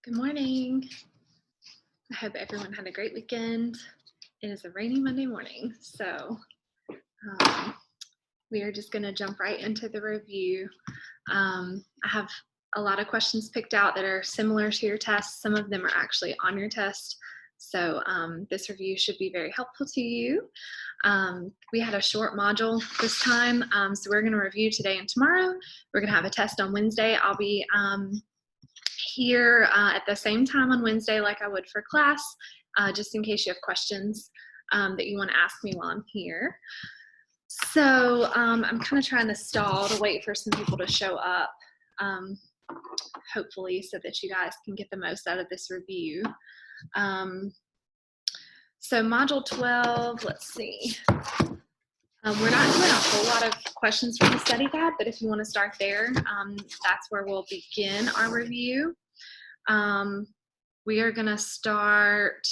Good morning. I hope everyone had a great weekend. It is a rainy Monday morning, so we are just going to jump right into the review. I have a lot of questions picked out that are similar to your test. Some of them are actually on your test, so this review should be very helpful to you. We had a short module this time, so we're going to review today and tomorrow. We're going to have a test on Wednesday. I'll be here at the same time on Wednesday like I would for class, just in case you have questions that you want to ask me while I'm here. So I'm kind of trying to stall to wait for some people to show up, hopefully, so that you guys can get the most out of this review. So module 12, let's see. We're not doing a whole lot of questions from the study guide, but if you want to start there, that's where we'll begin our review. We are going to start,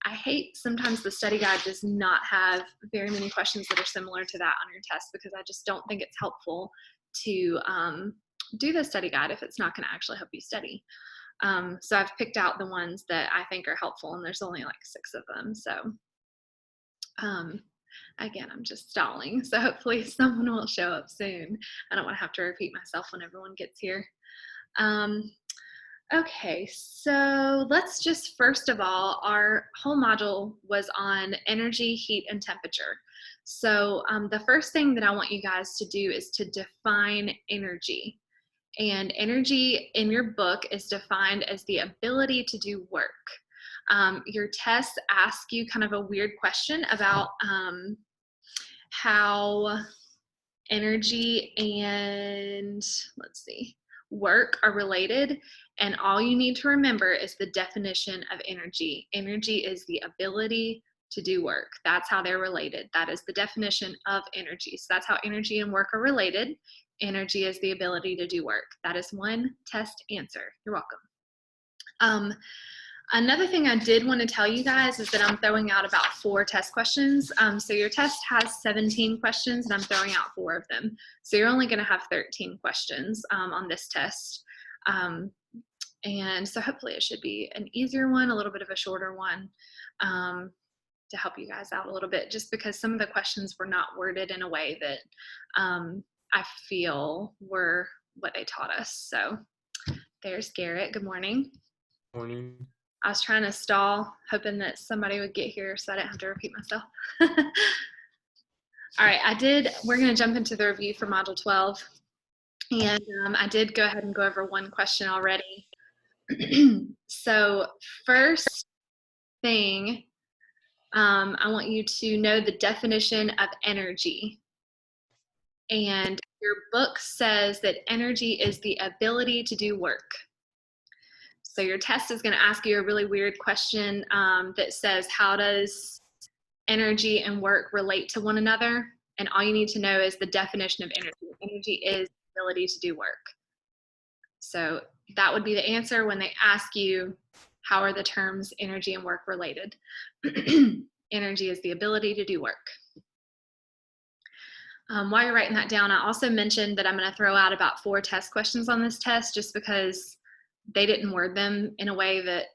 I hate sometimes the study guide does not have very many questions that are similar to that on your test, because I just don't think it's helpful to do the study guide if it's not going to actually help you study. So I've picked out the ones that I think are helpful, and there's only like 6 of them. So again, I'm just stalling, so hopefully someone will show up soon. I don't want to have to repeat myself when everyone gets here. Okay, so let's just, first of all, our whole module was on energy, heat, and temperature. So the first thing that I want you guys to do is to define energy. And energy in your book is defined as the ability to do work. Your tests ask you kind of a weird question about how energy and, let's see, work are related, and all you need to remember is the definition of energy. Energy is the ability to do work. That's how they're related. That is the definition of energy. So that's how energy and work are related. Energy is the ability to do work. That is one test answer. You're welcome. Another thing I did want to tell you guys is that I'm throwing out about 4 test questions. So your test has 17 questions, and I'm throwing out 4 of them. So you're only going to have 13 questions on this test. And so hopefully it should be an easier one, a little bit of a shorter one, to help you guys out a little bit, just because some of the questions were not worded in a way that I feel were what they taught us. So there's Garrett. Good morning. Morning. I was trying to stall, hoping that somebody would get here so I didn't have to repeat myself. All right, we're going to jump into the review for Module 12. And I did go ahead and go over one question already. So first thing, I want you to know the definition of energy. And your book says that energy is the ability to do work. So your test is going to ask you a really weird question that says, how does energy and work relate to one another? And all you need to know is the definition of energy. Energy is the ability to do work. So that would be the answer when they ask you, how are the terms energy and work related? Energy is the ability to do work. While you're writing that down, I also mentioned that I'm going to throw out about 4 test questions on this test, just because they didn't word them in a way that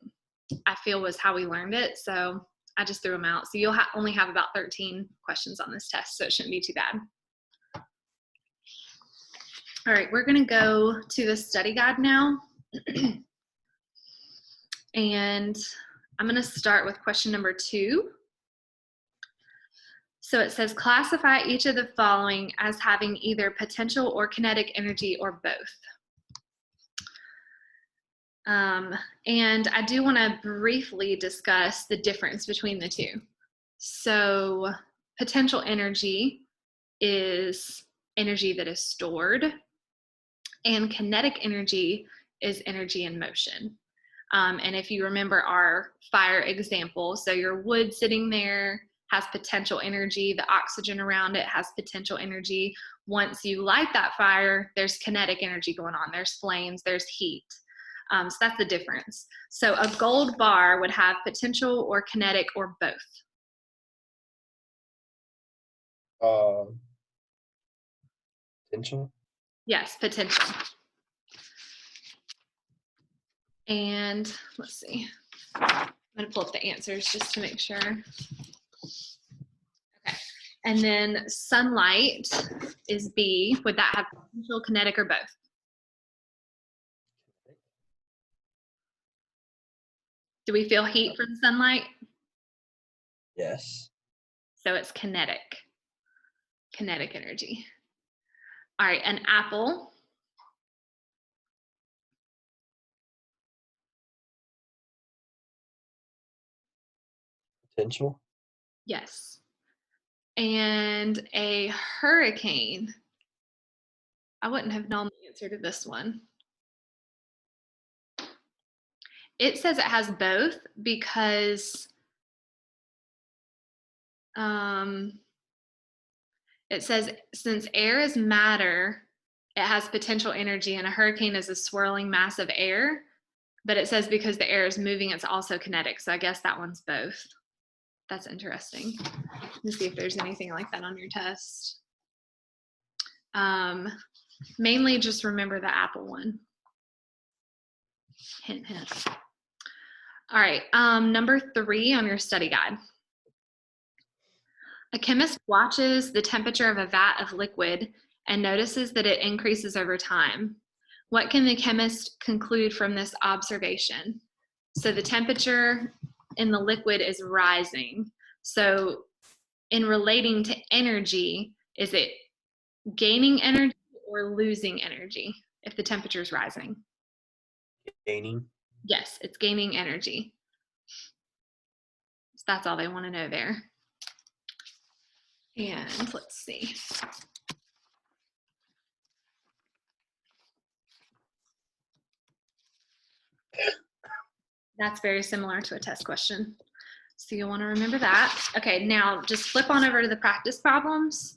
I feel was how we learned it. So I just threw them out. So you'll only have about 13 questions on this test, so it shouldn't be too bad. All right, we're going to go to the study guide now. And I'm going to start with question number 2. So it says, classify each of the following as having either potential or kinetic energy or both. And I do want to briefly discuss the difference between the two. So potential energy is energy that is stored, and kinetic energy is energy in motion. And if you remember our fire example, so your wood sitting there has potential energy, the oxygen around it has potential energy. Once you light that fire, there's kinetic energy going on. There's flames, there's heat. So that's the difference. So a gold bar would have potential or kinetic or both. Potential? Yes, potential. And let's see. I'm going to pull up the answers just to make sure. Okay. And then sunlight is B. Would that have potential, kinetic, or both? Do we feel heat from sunlight? Yes. So it's kinetic energy. All right, an apple. Potential. Yes. And a hurricane. I wouldn't have known the answer to this one. It says it has both because it says since air is matter, it has potential energy, and a hurricane is a swirling mass of air. But it says because the air is moving, it's also kinetic. So I guess that one's both. That's interesting. Let's see if there's anything like that on your test. Mainly just remember the apple one. Hint, hint. All right, number 3 on your study guide. A chemist watches the temperature of a vat of liquid and notices that it increases over time. What can the chemist conclude from this observation? So the temperature in the liquid is rising. So in relating to energy, is it gaining energy or losing energy if the temperature is rising? Gaining. Yes, it's gaining energy. So that's all they want to know there. And let's see. That's very similar to a test question. So you'll want to remember that. Okay, now just flip on over to the practice problems.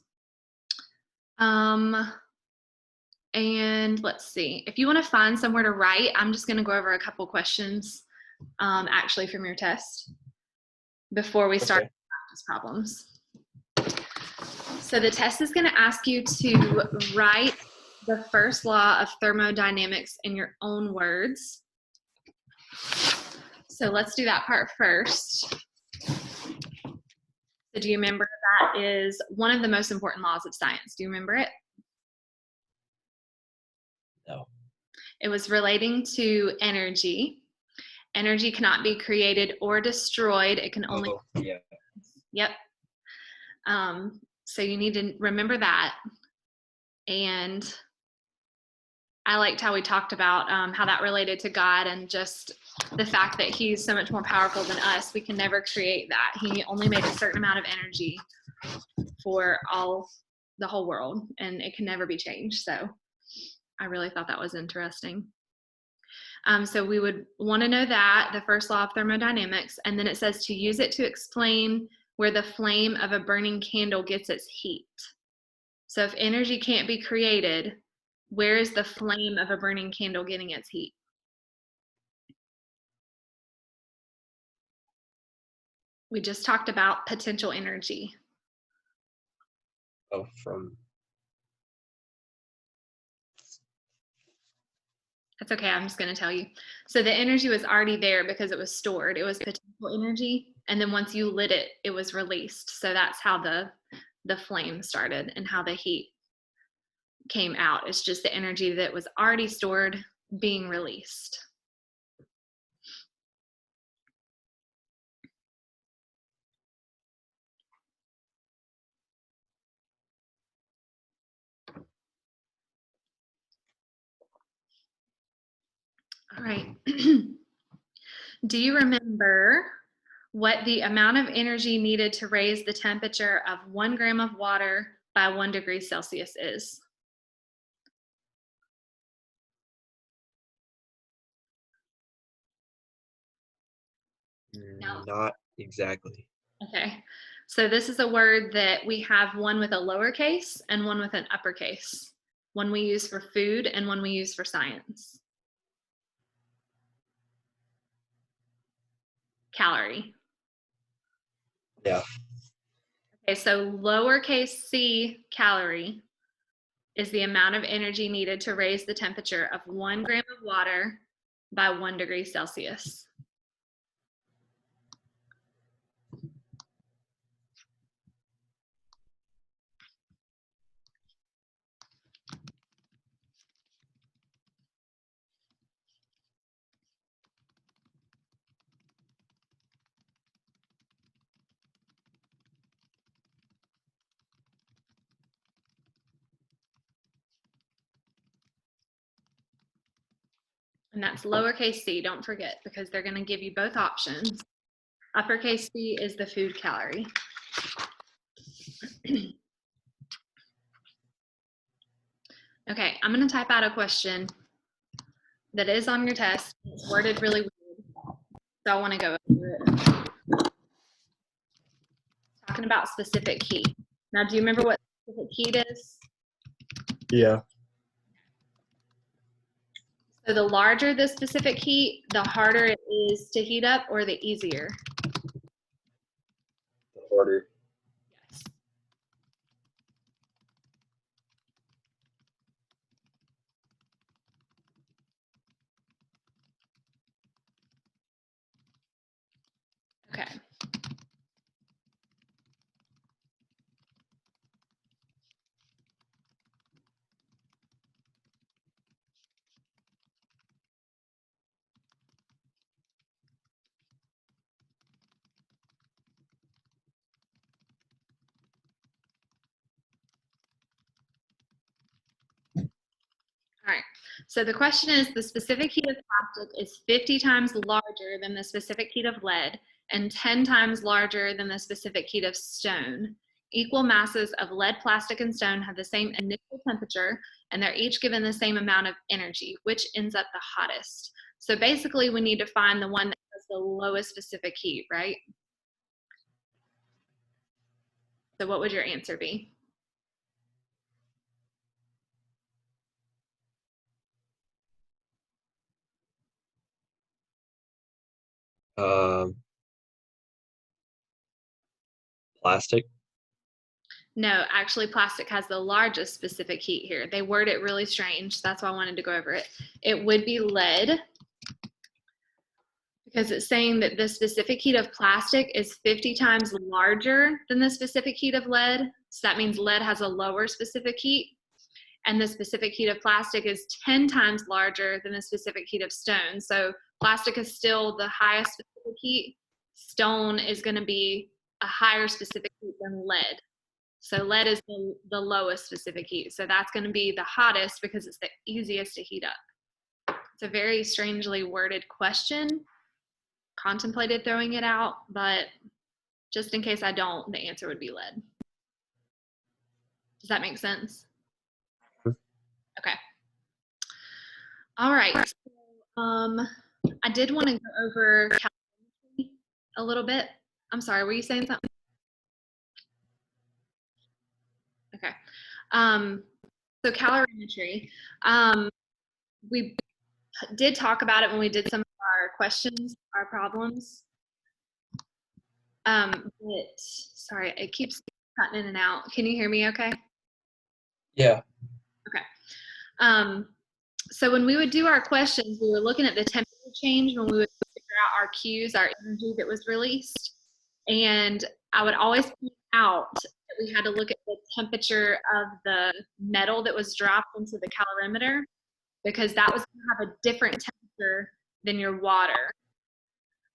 And let's see, if you want to find somewhere to write, I'm just going to go over a couple questions actually from your test before we start practice problems. So the test is going to ask you to write the first law of thermodynamics in your own words. So let's do that part first. So do you remember that is one of the most important laws of science? Do you remember it? No. It was relating to energy. Energy cannot be created or destroyed. It can only. Yeah. Yep. So you need to remember that. And I liked how we talked about how that related to God and just the fact that he's so much more powerful than us. We can never create that. He only made a certain amount of energy for the whole world, and it can never be changed. So I really thought that was interesting. So we would want to know that, the first law of thermodynamics, and then it says to use it to explain where the flame of a burning candle gets its heat. So if energy can't be created, where is the flame of a burning candle getting its heat? We just talked about potential energy. Oh, from. That's okay, I'm just going to tell you. So the energy was already there because it was stored. It was potential energy, and then once you lit it, it was released. So that's how the flame started and how the heat came out. It's just the energy that was already stored being released. All right. Do you remember what the amount of energy needed to raise the temperature of 1 gram of water by 1 degree Celsius is? No. Not exactly. Okay. So this is a word that we have one with a lowercase and one with an uppercase. One we use for food and one we use for science. Calorie. Yeah. Okay, so lowercase c, calorie, is the amount of energy needed to raise the temperature of 1 gram of water by 1 degree Celsius. And that's lowercase c, don't forget, because they're going to give you both options. Uppercase C is the food calorie. Okay, I'm going to type out a question that is on your test. It's worded really weird, so I want to go over it. Talking about specific heat. Now, do you remember what specific heat is? Yeah. So the larger the specific heat, the harder it is to heat up, or the easier? The harder. Yes. Okay. All right, so the question is, the specific heat of plastic is 50 times larger than the specific heat of lead and 10 times larger than the specific heat of stone. Equal masses of lead, plastic, and stone have the same initial temperature, and they're each given the same amount of energy. Which ends up the hottest? So basically, we need to find the one that has the lowest specific heat, right? So what would your answer be? Plastic. No, actually, plastic has the largest specific heat here. They word it really strange. That's why I wanted to go over it. It would be lead, because it's saying that the specific heat of plastic is 50 times larger than the specific heat of lead. So that means lead has a lower specific heat. And the specific heat of plastic is 10 times larger than the specific heat of stone. So plastic is still the highest specific heat. Stone is going to be a higher specific heat than lead. So lead is the lowest specific heat. So that's going to be the hottest because it's the easiest to heat up. It's a very strangely worded question. Contemplated throwing it out, but just in case I don't, the answer would be lead. Does that make sense? Okay. All right. So, I did want to go over calorimetry a little bit. I'm sorry, were you saying something? Okay. So calorimetry. We did talk about it when we did some of our questions, our problems. But sorry, it keeps cutting in and out. Can you hear me okay? Yeah. Okay. So when we would do our questions, we were looking at the temperature change when we would figure out our Qs, our energy that was released. And I would always point out that we had to look at the temperature of the metal that was dropped into the calorimeter, because that was going to have a different temperature than your water.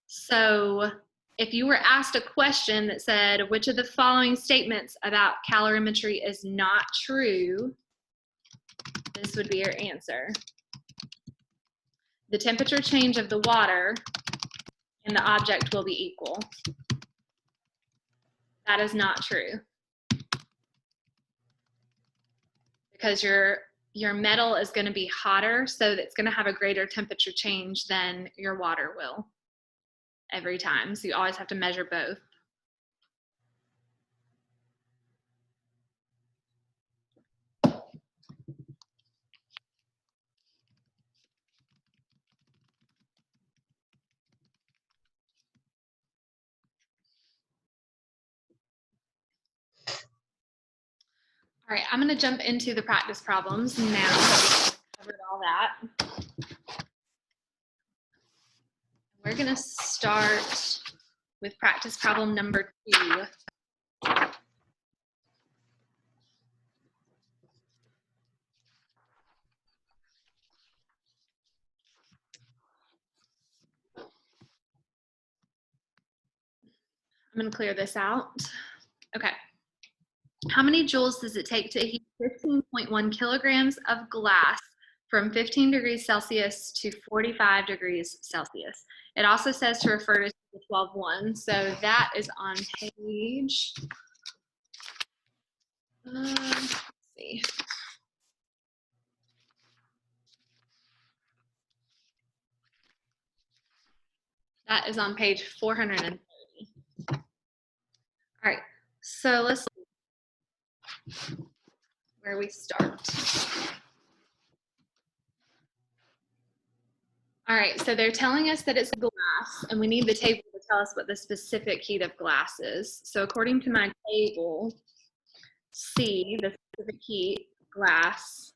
So if you were asked a question that said, which of the following statements about calorimetry is not true, this would be your answer. The temperature change of the water and the object will be equal. That is not true, because your metal is going to be hotter, so it's going to have a greater temperature change than your water will every time. So you always have to measure both. All right, I'm going to jump into the practice problems now that we've covered all that. we're going to start with practice problem number 2. I'm going to clear this out. Okay. How many joules does it take to heat 15.1 kilograms of glass from 15 degrees Celsius to 45 degrees Celsius? It also says to refer to the 12.1, so that is on page, let's see. That is on page 430. All right, so let's see where we start. All right, so they're telling us that it's glass, and we need the table to tell us what the specific heat of glass is. So according to my table, C, the specific heat of glass,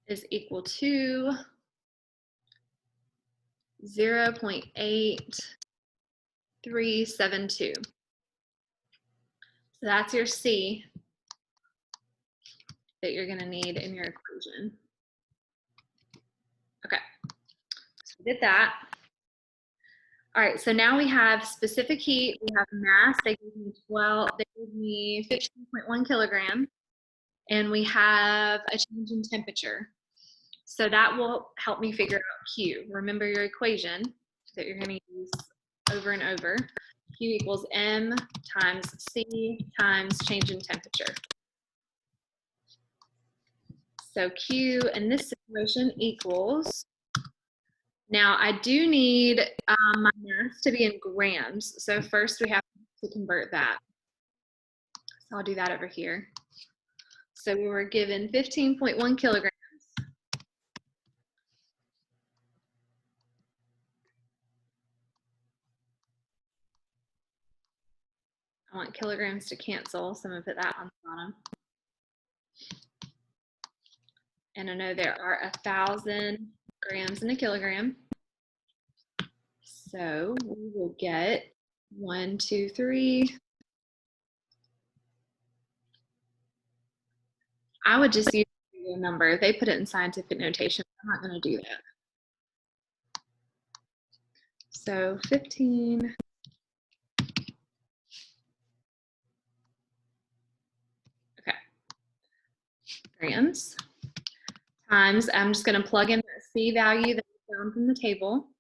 is equal to 0.8372. So that's your C that you're going to need in your equation. Okay, so we did that. All right, so now we have specific heat, we have mass, they gave me 15.1 kilograms, and we have a change in temperature. So that will help me figure out Q. Remember your equation that you're going to use over and over. Q equals M times C times change in temperature. So Q in this situation equals, now I do need my mass to be in grams. So first we have to convert that. So I'll do that over here. So we were given 15.1 kilograms. I want kilograms to cancel, so I'm gonna put that on the bottom. And I know there are 1,000 grams in a kilogram. So we will get 1, 2, 3. I would just use a number. They put it in scientific notation. I'm not gonna do that. So 15. Okay. Grams times, I'm just gonna plug in the C value that we found from the table.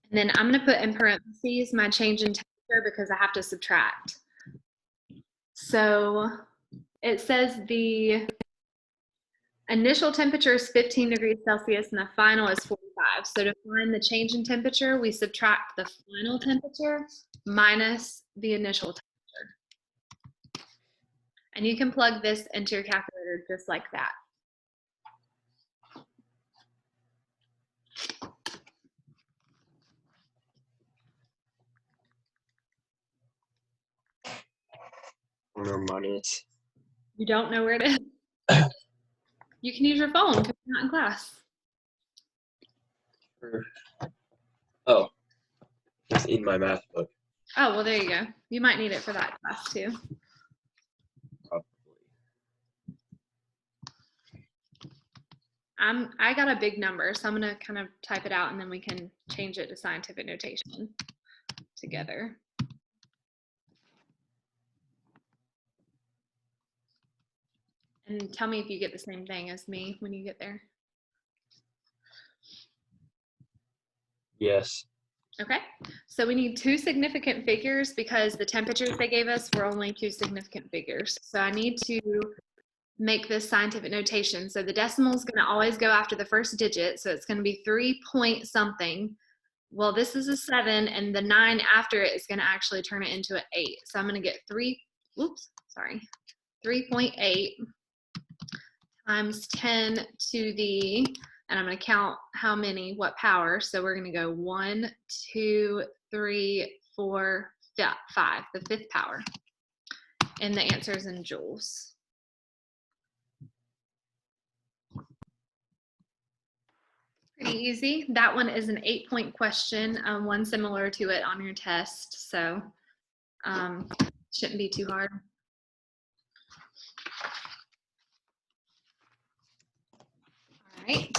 And then I'm gonna put in parentheses my change in temperature because I have to subtract. So it says the initial temperature is 15 degrees Celsius and the final is 45. So to find the change in temperature, we subtract the final temperature minus the initial temperature. And you can plug this into your calculator just like that. I don't know where mine is. You don't know where it is? You can use your phone because you're not in class. Oh, it's in my math book. Oh, well, there you go. You might need it for that class too. Probably. I got a big number, so I'm gonna kind of type it out and then we can change it to scientific notation together. And tell me if you get the same thing as me when you get there. Yes. Okay, so we need 2 significant figures because the temperatures they gave us were only 2 significant figures. So I need to make this scientific notation. So the decimal is going to always go after the first digit. So it's going to be 3 point something. Well, this is a 7, and the 9 after it is going to actually turn it into an 8. So I'm going to get 3.8 times 10 to the, and I'm going to count how many, what power. So we're going to go 1, 2, 3, 4, 5, the 5th power. And the answer is in joules. Pretty easy. That one is an 8-point question, one similar to it on your test, so shouldn't be too hard. All right.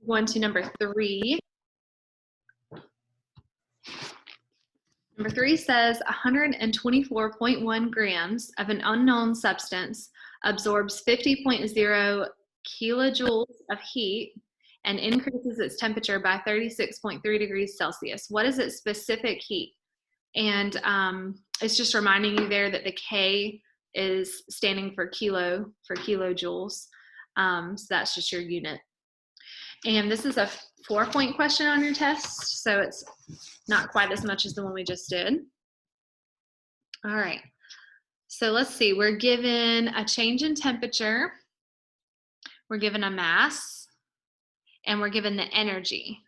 Going to number 3. Number 3 says 124.1 grams of an unknown substance absorbs 50.0 kilojoules of heat and increases its temperature by 36.3 degrees Celsius. What is its specific heat? And it's just reminding you there that the K is standing for kilojoules. So that's just your unit. And this is a 4-point question on your test, so it's not quite as much as the one we just did. All right, so let's see. We're given a change in temperature, we're given a mass, and we're given the energy.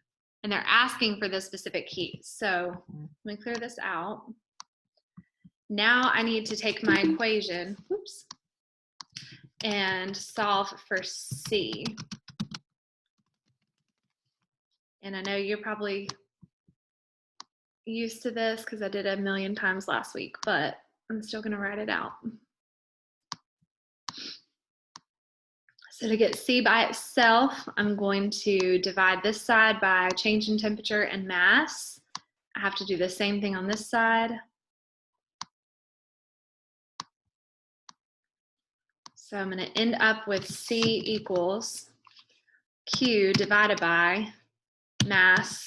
And they're asking for the specific heat. So let me clear this out. Now I need to take my equation, oops, and solve for C. And I know you're probably used to this because I did it a million times last week, but I'm still going to write it out. So to get C by itself, I'm going to divide this side by change in temperature and mass. I have to do the same thing on this side. So I'm going to end up with C equals Q divided by mass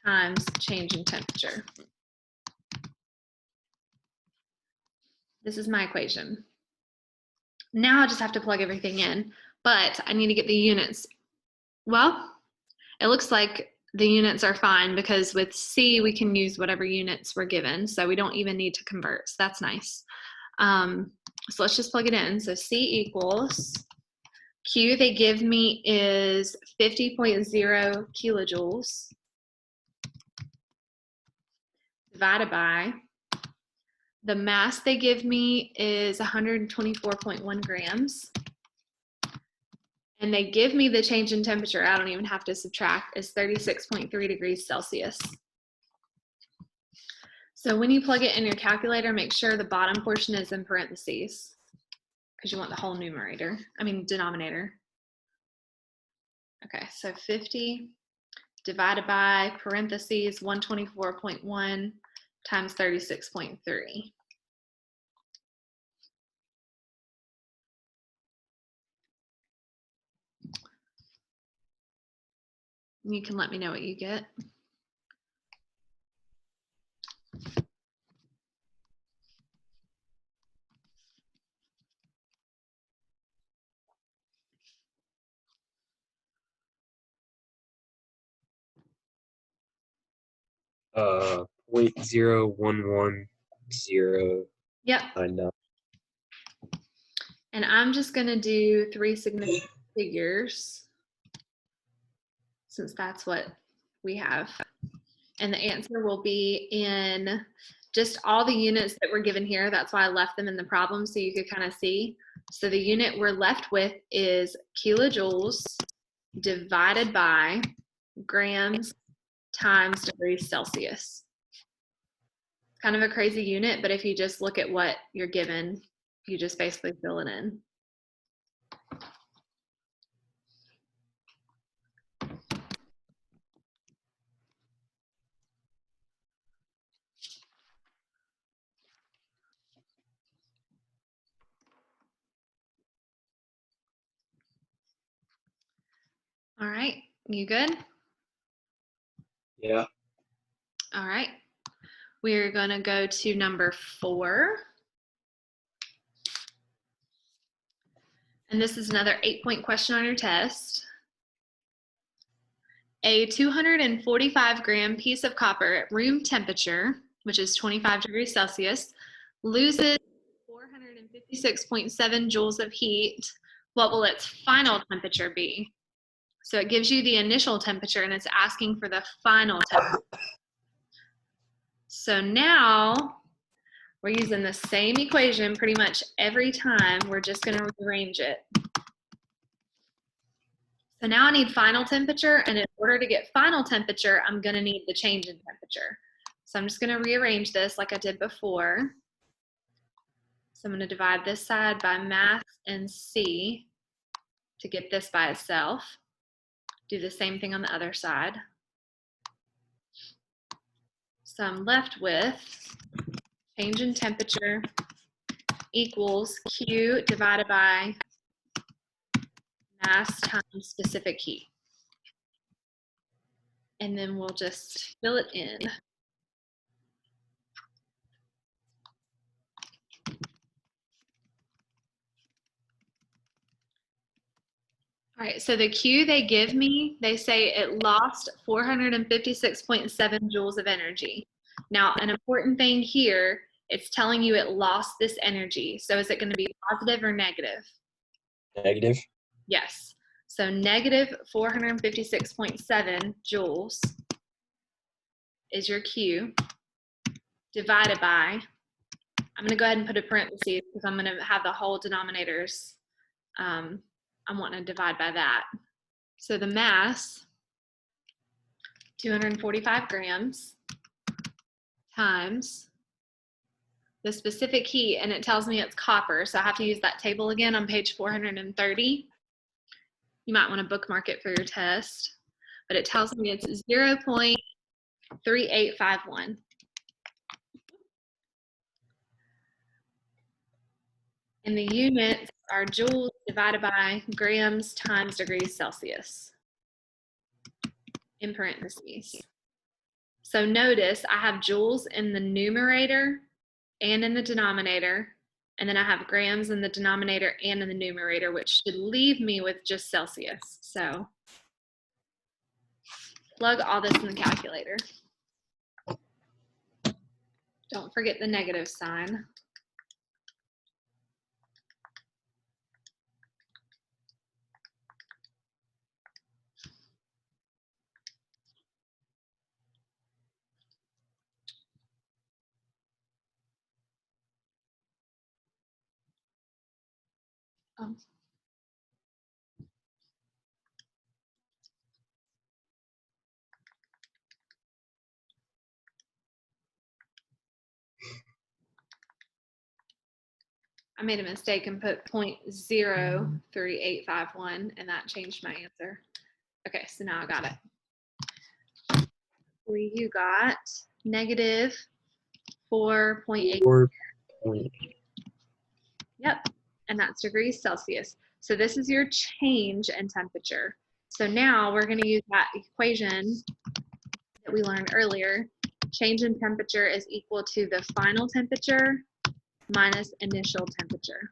times change in temperature. This is my equation. Now I just have to plug everything in, but I need to get the units. Well, it looks like the units are fine because with C, we can use whatever units we're given, so we don't even need to convert, so that's nice. So let's just plug it in. So C equals, Q they give me is 50.0 kilojoules divided by, the mass they give me is 124.1 grams. And they give me the change in temperature, I don't even have to subtract, is 36.3 degrees Celsius. So when you plug it in your calculator, make sure the bottom portion is in parentheses because you want the whole denominator. Okay, so 50 divided by parentheses 124.1 times 36.3. You can let me know what you get. Uh, 0.0110. Yep. I know. And I'm just going to do 3 significant figures since that's what we have. And the answer will be in just all the units that were given here. That's why I left them in the problem so you could kind of see. So the unit we're left with is kilojoules divided by grams times degrees Celsius. Kind of a crazy unit, but if you just look at what you're given, you just basically fill it in. All right, you good? Yeah. All right, we're gonna go to number 4. And this is another 8-point question on your test. A 245 gram piece of copper at room temperature, which is 25 degrees Celsius, loses 456.7 joules of heat. What will its final temperature be? So it gives you the initial temperature and it's asking for the final temperature. So now we're using the same equation pretty much every time. We're just going to rearrange it. So now I need final temperature, and in order to get final temperature, I'm gonna need the change in temperature. So I'm just gonna rearrange this like I did before. So I'm gonna divide this side by mass and C to get this by itself. Do the same thing on the other side. So I'm left with change in temperature equals Q divided by mass times specific heat. And then we'll just fill it in. All right, so the Q they give me, they say it lost 456.7 joules of energy. Now, an important thing here, it's telling you it lost this energy. So is it going to be positive or negative? Negative. Yes. So negative 456.7 joules is your Q divided by, I'm going to go ahead and put a parenthesis because I'm going to have the whole denominators. I'm wanting to divide by that. So the mass, 245 grams, times the specific heat, and it tells me it's copper, so I have to use that table again on page 430. You might want to bookmark it for your test, but it tells me it's 0.3851. And the units are joules divided by grams times degrees Celsius in parentheses. So notice I have joules in the numerator and in the denominator, and then I have grams in the denominator and in the numerator, which should leave me with just Celsius. So plug all this in the calculator. Don't forget the negative sign. I made a mistake and put 0.03851, and that changed my answer. Okay, so now I got it. Well, you got negative 4.8. 4.8. Yep, and that's degrees Celsius. So this is your change in temperature. So now we're going to use that equation that we learned earlier. Change in temperature is equal to the final temperature minus initial temperature.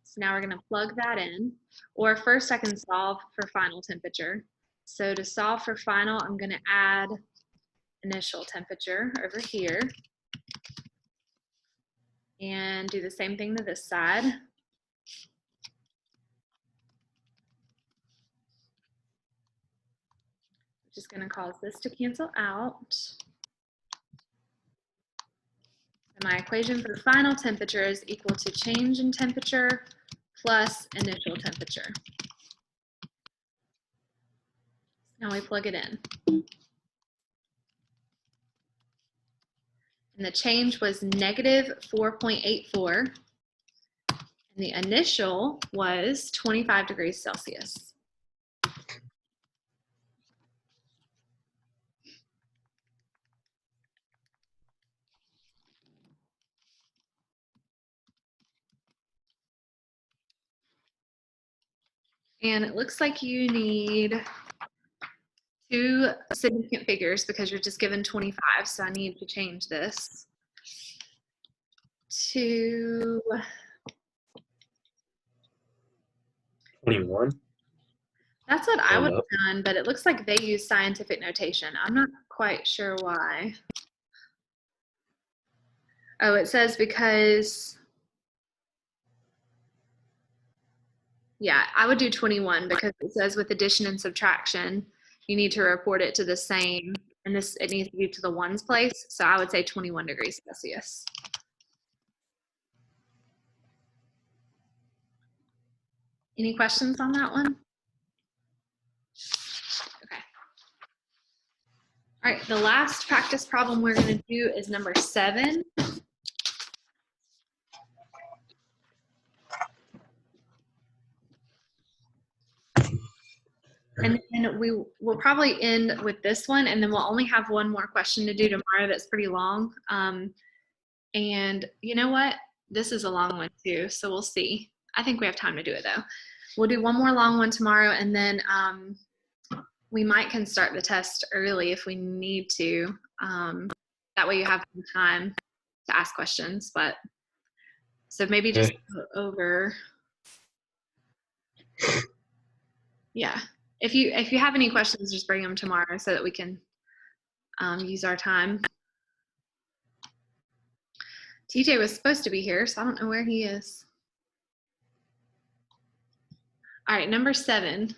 So now we're going to plug that in. Or first I can solve for final temperature. So to solve for final, I'm going to add initial temperature over here. And do the same thing to this side. Which is going to cause this to cancel out. And my equation for final temperature is equal to change in temperature plus initial temperature. Now we plug it in. And the change was negative 4.84. And the initial was 25 degrees Celsius. And it looks like you need two significant figures because you're just given 25, so I need to change this to 21. That's what I Oh, would no. have done, but it looks like they use scientific notation. I'm not quite sure why. Oh, it says because, yeah, I would do 21 because it says with addition and subtraction, you need to report it to the same, and this it needs to be to the ones place. So I would say 21 degrees Celsius. Any questions on that one? All right, the last practice problem we're going to do is number 7. And then we will probably end with this one, and then we'll only have one more question to do tomorrow that's pretty long. And you know what? This is a long one too, so we'll see. I think we have time to do it though. We'll do one more long one tomorrow, and then we might can start the test early if we need to. That way you have some time to ask questions. But so maybe just go over. Yeah. If you have any questions, just bring them tomorrow so that we can use our time. TJ was supposed to be here, so I don't know where he is. All right, number 7.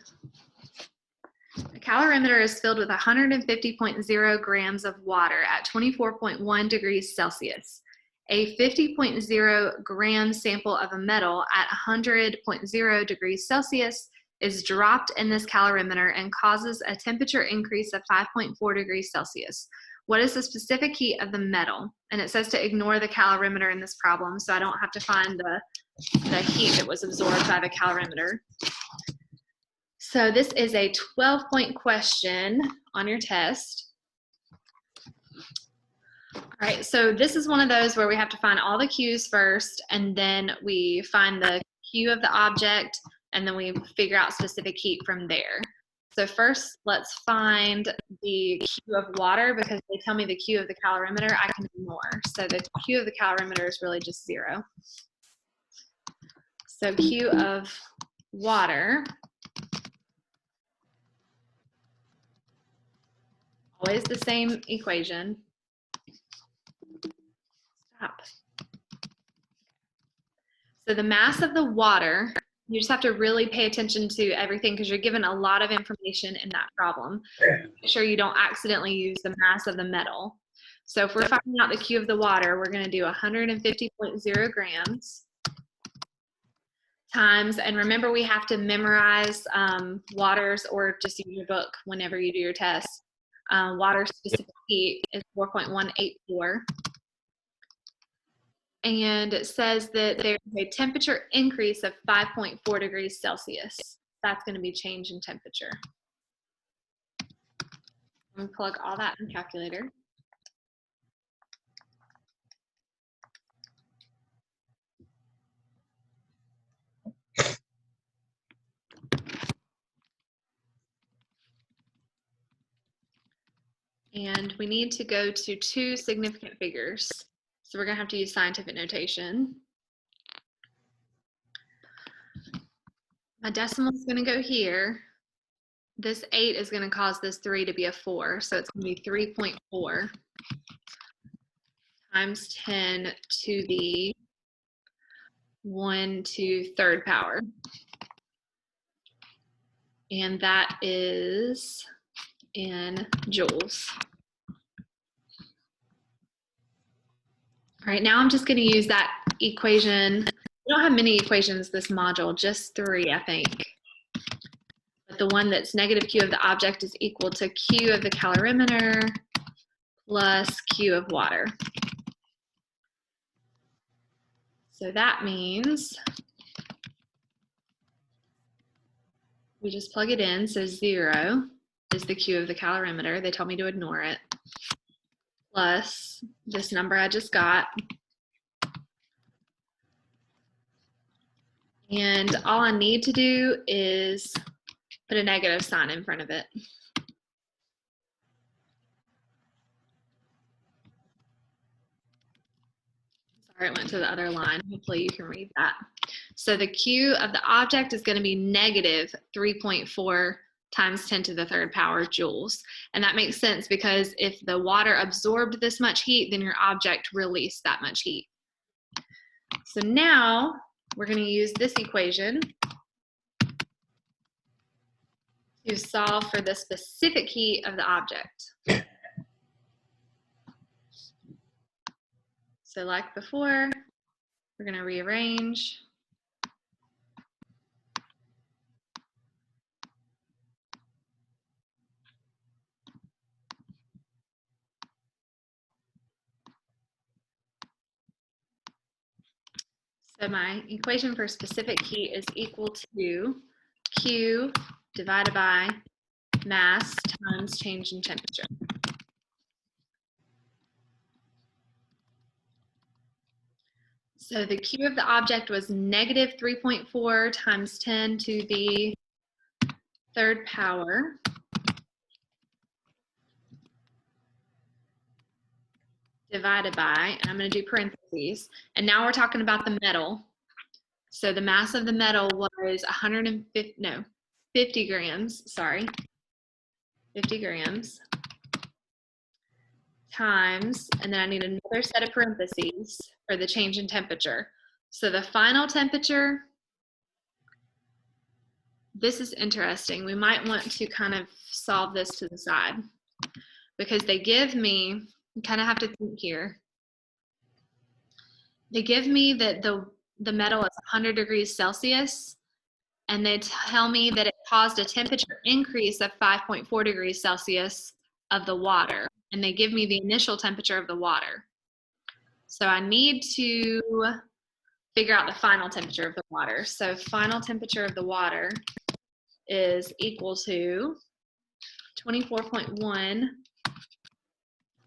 A calorimeter is filled with 150.0 grams of water at 24.1 degrees Celsius. A 50.0 gram sample of a metal at 100.0 degrees Celsius is dropped in this calorimeter and causes a temperature increase of 5.4 degrees Celsius. What is the specific heat of the metal? And it says to ignore the calorimeter in this problem, so I don't have to find the heat that was absorbed by the calorimeter. So this is a 12-point question on your test. All right, so this is one of those where we have to find all the Q's first, and then we find the Q of the object, and then we figure out specific heat from there. So first, let's find the Q of water, because they tell me the Q of the calorimeter I can ignore. So the Q of the calorimeter is really just 0. So Q of water, always the same equation. Stop. So the mass of the water, you just have to really pay attention to everything because you're given a lot of information in that problem. Make sure you don't accidentally use the mass of the metal. So if we're finding out the Q of the water, we're going to do 150.0 grams times, and remember we have to memorize waters or just use your book whenever you do your test. Water specific heat is 4.184. And it says that there's a temperature increase of 5.4 degrees Celsius. That's going to be change in temperature. I'm going to plug all that in the calculator. And we need to go to 2 significant figures. So we're going to have to use scientific notation. My decimal is going to go here. This 8 is going to cause this 3 to be a 4. So it's going to be 3.4 times 10 to the 1 to 3rd power. And that is in joules. All right, now I'm just going to use that equation. We don't have many equations this module, just 3, I think. But the one that's negative Q of the object is equal to Q of the calorimeter plus Q of water. So that means we just plug it in. So 0 is the Q of the calorimeter. They told me to ignore it. Plus this number I just got. And all I need to do is put a negative sign in front of it. Sorry, it went to the other line. Hopefully you can read that. So the Q of the object is going to be negative 3.4 times 10 to the 3rd power joules. And that makes sense because if the water absorbed this much heat, then your object released that much heat. So now we're going to use this equation to solve for the specific heat of the object. So like before, we're going to rearrange. So my equation for specific heat is equal to Q divided by mass times change in temperature. So the Q of the object was negative 3.4 times 10 to the third power. Divided by, and I'm going to do parentheses. And now we're talking about the metal. So the mass of the metal was 50 grams, sorry. 50 grams times, and then I need another set of parentheses for the change in temperature. So the final temperature, this is interesting. We might want to kind of solve this to the side because they give me, you kind of have to think here. They give me that the metal is 100 degrees Celsius, and they tell me that it caused a temperature increase of 5.4 degrees Celsius of the water, and they give me the initial temperature of the water. So I need to figure out the final temperature of the water. So final temperature of the water is equal to 24.1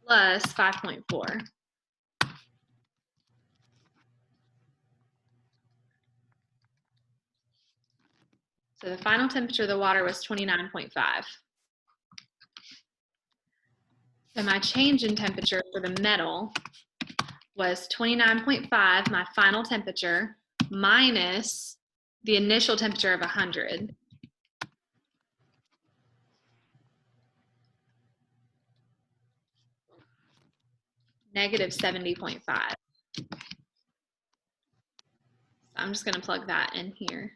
plus 5.4. So the final temperature of the water was 29.5. So my change in temperature for the metal was 29.5, my final temperature, minus the initial temperature of 100. Negative 70.5. So I'm just going to plug that in here.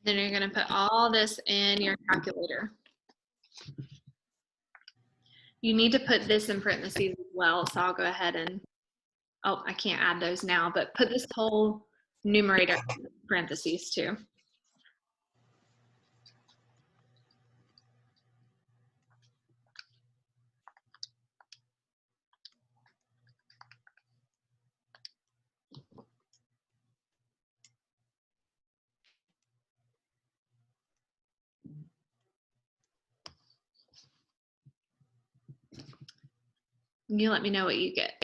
Then you're going to put all this in your calculator. You need to put this in parentheses as well, so I'll go ahead and, oh, I can't add those now, but put this whole numerator in parentheses too. You let me know what you get.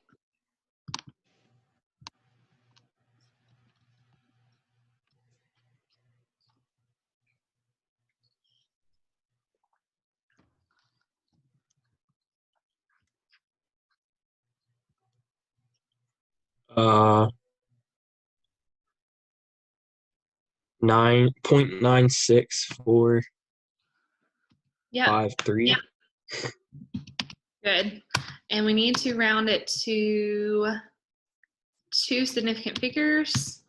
Uh, 9.96453. Yeah. Good. And we need to round it to 2 significant figures.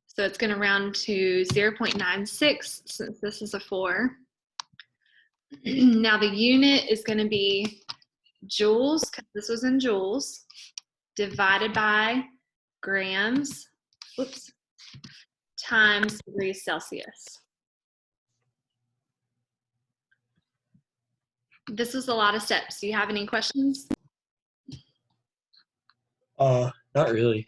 So it's going to round to 0.96 since this is a 4. Now the unit is going to be joules, because this was in joules, divided by grams, oops, times degrees Celsius. This is a lot of steps. Do you have any questions? Not really.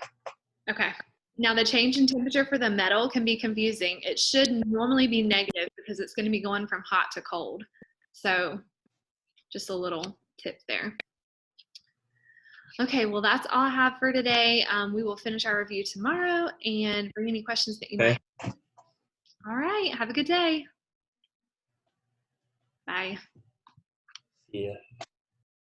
Okay. Now the change in temperature for the metal can be confusing. It should normally be negative because it's going to be going from hot to cold. So just a little tip there. Okay, well, that's all I have for today. We will finish our review tomorrow and bring any questions that you might have. All right, have a good day. Bye. See ya.